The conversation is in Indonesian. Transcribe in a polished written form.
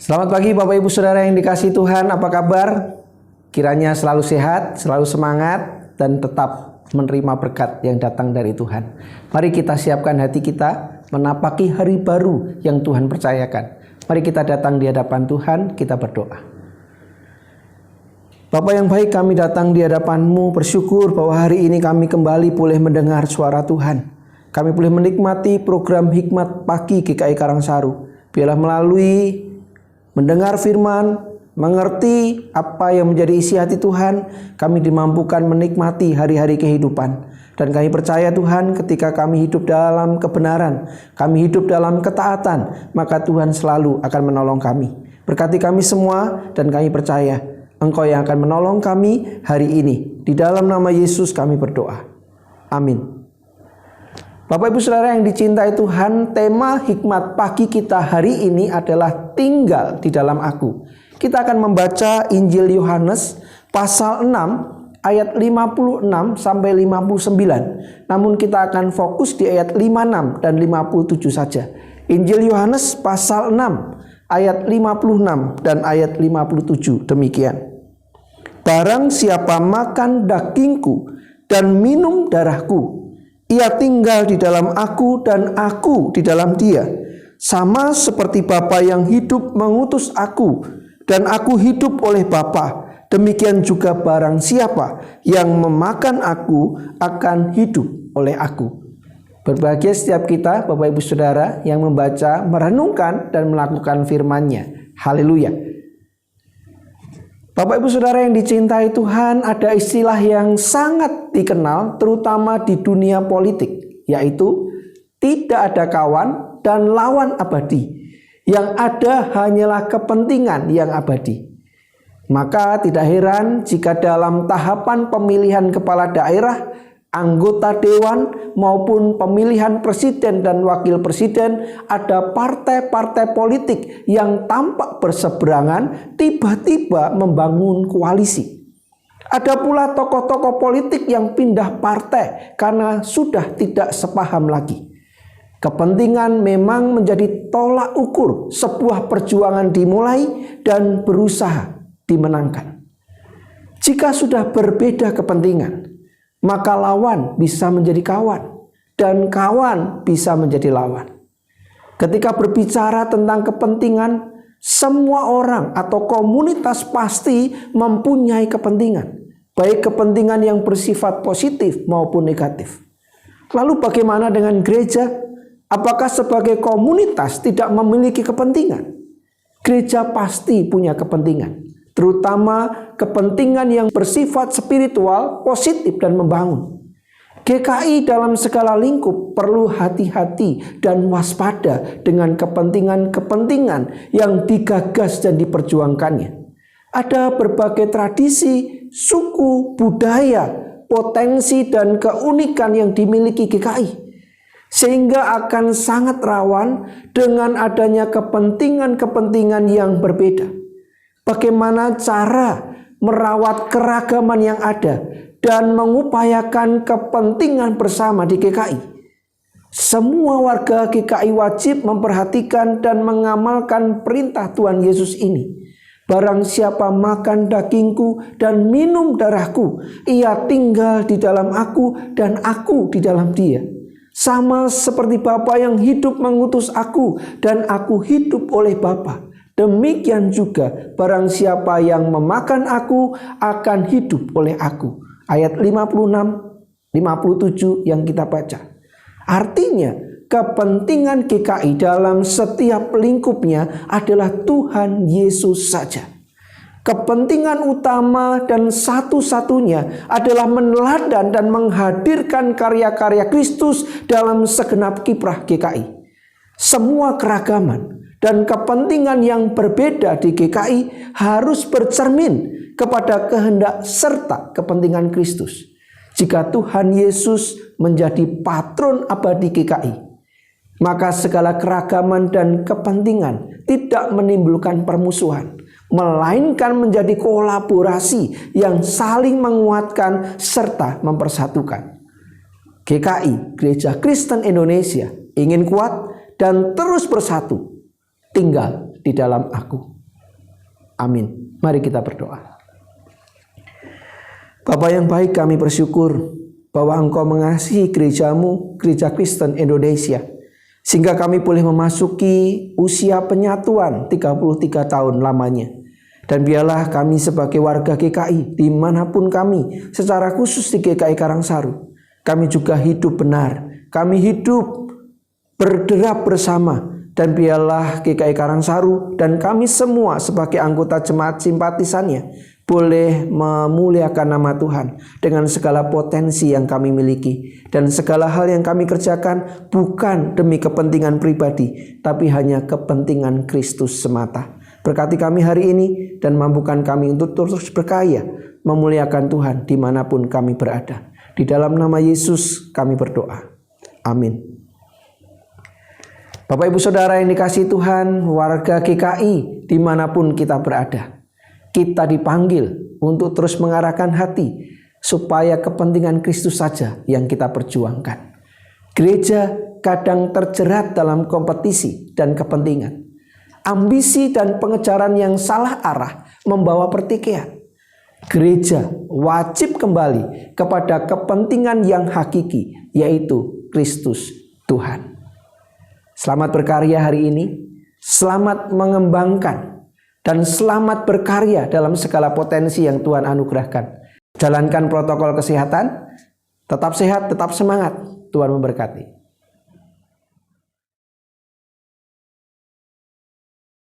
Selamat pagi Bapak Ibu Saudara yang dikasihi Tuhan, apa kabar? Kiranya selalu sehat, selalu semangat, dan tetap menerima berkat yang datang dari Tuhan. Mari kita siapkan hati kita menapaki hari baru yang Tuhan percayakan. Mari kita datang di hadapan Tuhan, kita berdoa. Bapa yang baik, kami datang di hadapan-Mu bersyukur bahwa hari ini kami kembali boleh mendengar suara Tuhan. Kami boleh menikmati program Hikmat Pagi GKI Karangsaru. Biarlah melalui mendengar firman, mengerti apa yang menjadi isi hati Tuhan, kami dimampukan menikmati hari-hari kehidupan. Dan kami percaya Tuhan, ketika kami hidup dalam kebenaran, kami hidup dalam ketaatan, maka Tuhan selalu akan menolong kami. Berkati kami semua, dan kami percaya Engkau yang akan menolong kami hari ini. Di dalam nama Yesus kami berdoa. Amin. Bapak Ibu Saudara yang dicintai Tuhan, tema hikmat pagi kita hari ini adalah tinggal di dalam aku. Kita akan membaca Injil Yohanes pasal 6 ayat 56 sampai 59. Namun kita akan fokus di ayat 56 dan 57 saja. Injil Yohanes pasal 6 ayat 56 dan ayat 57 demikian. Barang siapa makan dagingku dan minum darahku, ia tinggal di dalam aku dan aku di dalam dia. Sama seperti Bapa yang hidup mengutus aku dan aku hidup oleh Bapa, demikian juga barang siapa yang memakan aku akan hidup oleh aku. Berbahagia setiap kita Bapak Ibu Saudara yang membaca, merenungkan dan melakukan firman-Nya. Haleluya. Bapak Ibu Saudara yang dicintai Tuhan, ada istilah yang sangat dikenal terutama di dunia politik, yaitu tidak ada kawan dan lawan abadi. Yang ada hanyalah kepentingan yang abadi. Maka tidak heran jika dalam tahapan pemilihan kepala daerah, anggota dewan maupun pemilihan presiden dan wakil presiden, ada partai-partai politik yang tampak berseberangan tiba-tiba membangun koalisi. Ada pula tokoh-tokoh politik yang pindah partai karena sudah tidak sepaham lagi. Kepentingan memang menjadi tolak ukur sebuah perjuangan dimulai dan berusaha dimenangkan. Jika sudah berbeda kepentingan, maka lawan bisa menjadi kawan dan kawan bisa menjadi lawan. Ketika berbicara tentang kepentingan, semua orang atau komunitas pasti mempunyai kepentingan, baik kepentingan yang bersifat positif maupun negatif. Lalu bagaimana dengan gereja? Apakah sebagai komunitas tidak memiliki kepentingan? Gereja pasti punya kepentingan, terutama kepentingan yang bersifat spiritual, positif dan membangun. GKI dalam segala lingkup perlu hati-hati dan waspada dengan kepentingan-kepentingan yang digagas dan diperjuangkannya. Ada berbagai tradisi, suku, budaya, potensi dan keunikan yang dimiliki GKI. Sehingga akan sangat rawan dengan adanya kepentingan-kepentingan yang berbeda. Bagaimana cara merawat keragaman yang ada dan mengupayakan kepentingan bersama di GKI. Semua warga GKI wajib memperhatikan dan mengamalkan perintah Tuhan Yesus ini. Barang siapa makan dagingku dan minum darahku, ia tinggal di dalam aku dan aku di dalam dia. Sama seperti Bapa yang hidup mengutus aku dan aku hidup oleh Bapa. Demikian juga barang siapa yang memakan aku akan hidup oleh aku. Ayat 56, 57 yang kita baca. Artinya kepentingan GKI dalam setiap lingkupnya adalah Tuhan Yesus saja. Kepentingan utama dan satu-satunya adalah meneladan dan menghadirkan karya-karya Kristus dalam segenap kiprah GKI. Semua keragaman dan kepentingan yang berbeda di GKI harus bercermin kepada kehendak serta kepentingan Kristus. Jika Tuhan Yesus menjadi patron abadi GKI, maka segala keragaman dan kepentingan tidak menimbulkan permusuhan, melainkan menjadi kolaborasi yang saling menguatkan serta mempersatukan. GKI, Gereja Kristen Indonesia, ingin kuat dan terus bersatu, tinggal di dalam aku. Amin. Mari kita berdoa. Bapa yang baik, kami bersyukur bahwa Engkau mengasihi gerejamu, Gereja Kristen Indonesia, sehingga kami boleh memasuki usia penyatuan 33 tahun lamanya. Dan biarlah kami sebagai warga GKI dimanapun kami, secara khusus di GKI Karangsaru, kami juga hidup benar, kami hidup berderap bersama. Dan biarlah GKI Karangsaru dan kami semua sebagai anggota jemaat simpatisannya boleh memuliakan nama Tuhan dengan segala potensi yang kami miliki. Dan segala hal yang kami kerjakan bukan demi kepentingan pribadi, tapi hanya kepentingan Kristus semata. Berkati kami hari ini dan mampukan kami untuk terus berkarya memuliakan Tuhan dimanapun kami berada. Di dalam nama Yesus kami berdoa. Amin. Bapak Ibu Saudara yang dikasihi Tuhan, warga GKI dimanapun kita berada, kita dipanggil untuk terus mengarahkan hati supaya kepentingan Kristus saja yang kita perjuangkan. Gereja kadang terjerat dalam kompetisi dan kepentingan. Ambisi dan pengejaran yang salah arah membawa pertikaian. Gereja wajib kembali kepada kepentingan yang hakiki, yaitu Kristus Tuhan. Selamat berkarya hari ini, selamat mengembangkan, dan selamat berkarya dalam segala potensi yang Tuhan anugerahkan. Jalankan protokol kesehatan, tetap sehat, tetap semangat. Tuhan memberkati.